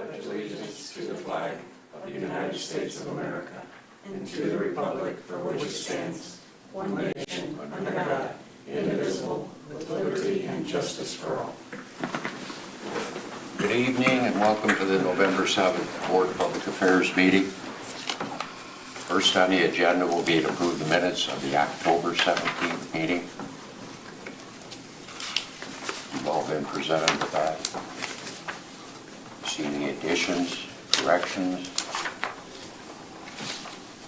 pledge allegiance to the flag of the United States of America and to the republic for which it stands, one nation, under God, indivisible, with liberty and justice for all. Good evening and welcome to the November 7th Board of Public Affairs meeting. First on the agenda will be to approve the minutes of the October 17th meeting. You've all been presented with that. See any additions, corrections?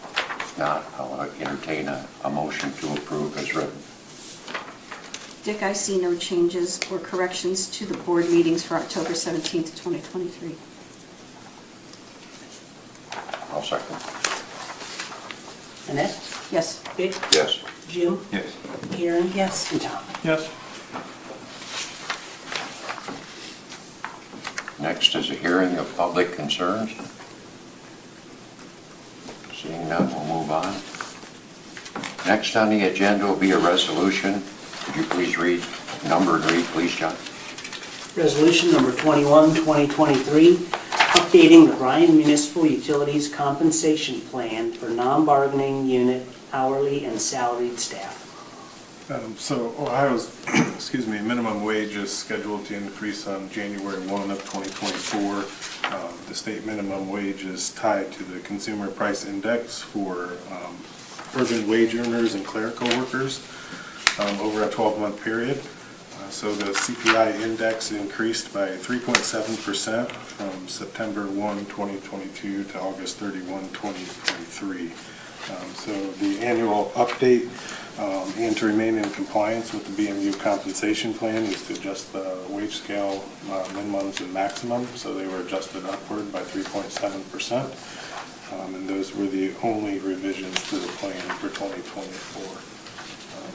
If not, I'll entertain a motion to approve as written. Dick, I see no changes or corrections to the board meetings for October 17th, 2023. I'll second. Annette? Yes. Dick? Yes. Jim? Yes. Karen? Yes. And Tom? Yes. Next is a hearing of public concerns. Seeing none, we'll move on. Next on the agenda will be a resolution. Could you please read, number and read, please, John? Resolution number 21, 2023, updating the Bryan Municipal Utilities Compensation Plan for non-bargaining unit hourly and salaried staff. So Ohio's, minimum wage is scheduled to increase on January 1 of 2024. The state minimum wage is tied to the Consumer Price Index for urban wage earners and clerical workers over a 12-month period. So the CPI index increased by 3.7% from September 1, 2022 to August 31, 2023. So the annual update and to remain in compliance with the BMU compensation plan is to adjust the wage scale minimums and maximums. So they were adjusted upward by 3.7%. And those were the only revisions to the plan for 2024.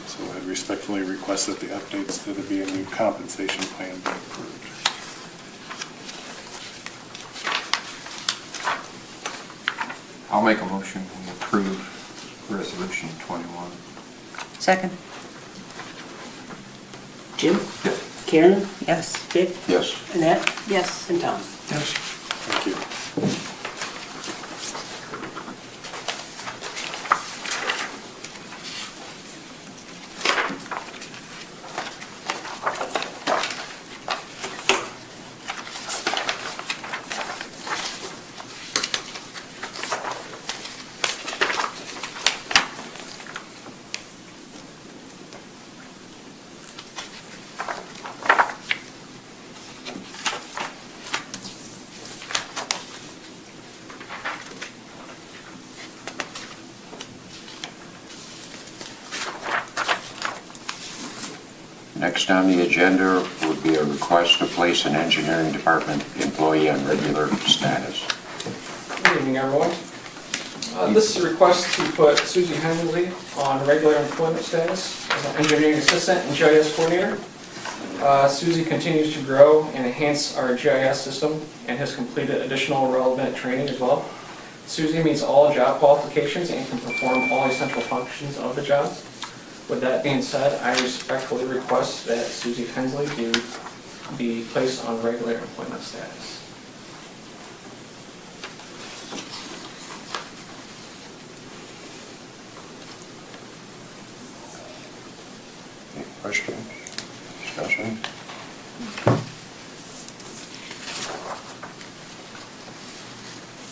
So I respectfully request that the updates to the BMU compensation plan be approved. I'll make a motion to approve Resolution 21. Second. Jim? Yes. Karen? Yes. Dick? Yes. Annette? Yes. And Tom? Yes. Thank you. Next on the agenda would be a request to place an engineering department employee on regular status. Good evening, everyone. This is a request to put Susie Hensley on regular employment status as an engineering assistant and GIS coordinator. Susie continues to grow and enhance our GIS system and has completed additional relevant training as well. Susie meets all job qualifications and can perform all essential functions of the job. With that being said, I respectfully request that Susie Hensley be placed on regular employment status. Any questions, discussion?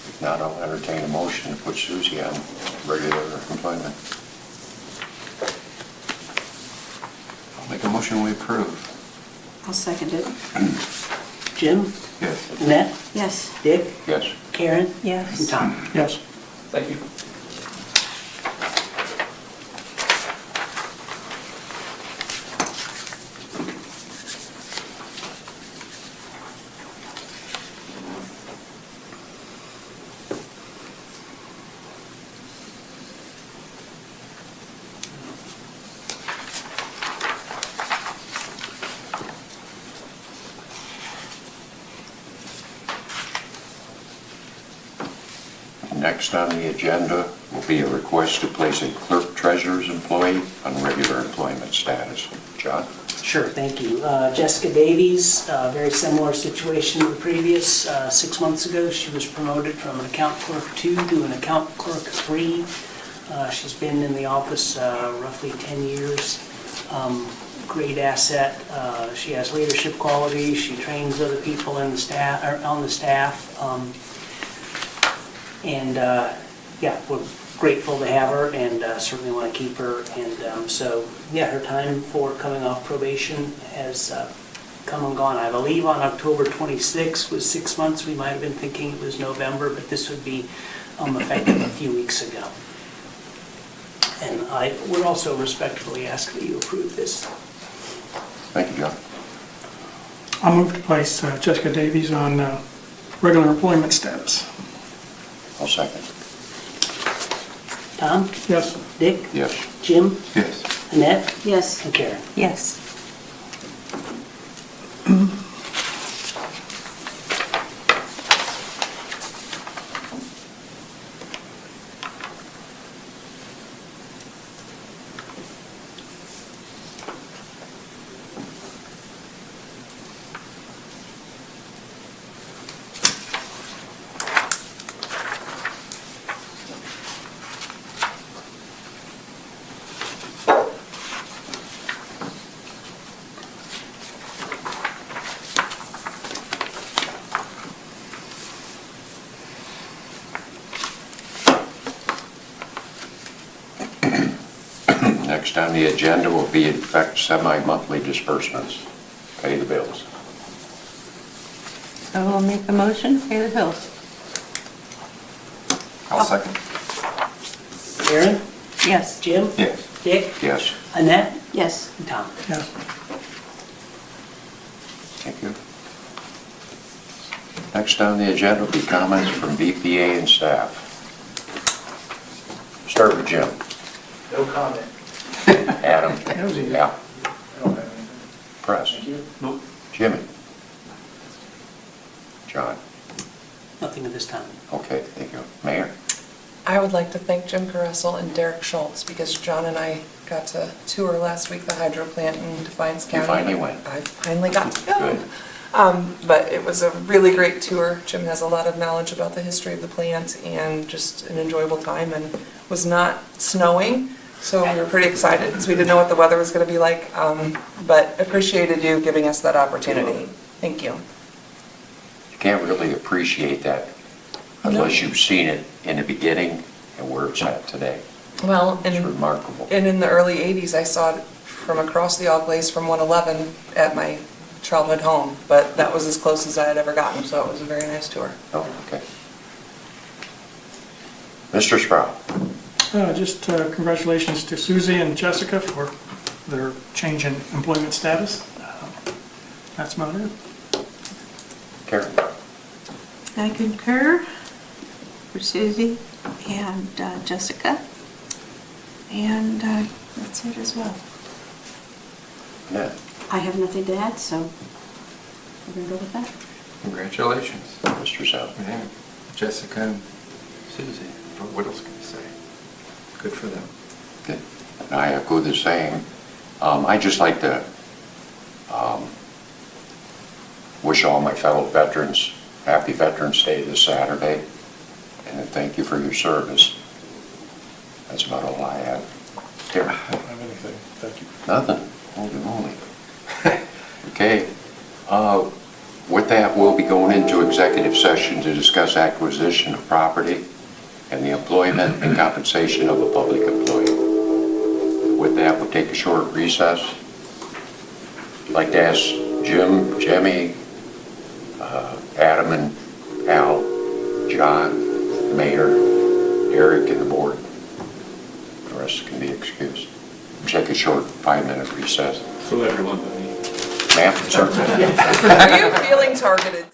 If not, I'll entertain a motion to put Susie on regular employment. Make a motion we approve. I'll second it. Jim? Yes. Annette? Yes. Dick? Yes. Karen? Yes. And Tom? Yes. Thank you. Next on the agenda will be a request to place a Clerk-Treasurer's employee on regular employment status. John? Sure, thank you. Jessica Davies, very similar situation to the previous. 6 months ago, she was promoted from an account clerk 2 to an account clerk 3. She's been in the office roughly 10 years. Great asset. She has leadership qualities. She trains other people in the staff, or on the staff. Yeah, we're grateful to have her and certainly want to keep her. And so, yeah, her time for coming off probation has come and gone. I believe on October 26th was 6 months. We might have been thinking it was November, but this would be effective a few weeks ago. And I would also respectfully ask that you approve this. Thank you, John. I'll move to place Jessica Davies on regular employment status. I'll second. Tom? Yes. Dick? Yes. Jim? Yes. Annette? Yes. And Karen? Yes. Next on the agenda will be in fact semi-monthly disbursements. Pay the bills. I will make a motion, pay the bills. I'll second. Karen? Yes. Jim? Yes. Dick? Yes. Annette? Yes. And Tom? Yes. Thank you. Next on the agenda will be comments from BPA and staff. Start with Jim. No comment. Adam. That was easy. Al. I don't have anything. Press. Thank you. Nope. Jimmy. John. Nothing at this time. Okay, thank you. Mayor. I would like to thank Jim Caressel and Derek Schultz because John and I got to tour last week the hydro plant in Defiance You County. finally went. I finally got to go. Good. But it was a really great tour. Jim has a lot of knowledge about the history of the plant and just an enjoyable time, and was not snowing, so we were pretty excited because we didn't know what the weather was going to be like, but appreciated you giving us that opportunity. Thank you. You can't really appreciate that unless you've seen it in the beginning and where it's at today. Well, It's remarkable. and in the early 80s, I saw it from across the All Glaze from 111 at my childhood home, but that was as close as I had ever gotten, so it was a very nice tour. Oh, okay. Mr. Sprow. Just congratulations to Susie and Jessica for their change in employment status. That's about it. Karen. I concur for Susie and Jessica. And that's it as well. Annette. I have nothing to add, so we're going to go with that. Congratulations. Mr. South. Yeah. Jessica and Susie. What else can I say? Good for them. Good. And I echo the same. I'd just like to wish all my fellow veterans happy Veterans Day this Saturday, and thank you for your service. That's about all I have. Karen? I don't have anything. Thank you. Nothing. Holy moly. Okay. With that, we'll be going into executive session to discuss acquisition of property and the employment and compensation of a public employee. With that, we'll take a short recess. I'd like to ask Jim, Jimmy, Adam and Al, John, the mayor, Eric, and the board. The rest can be excused. Take a short 5-minute recess. So everyone, Ma'am, sir? Are you feeling targeted?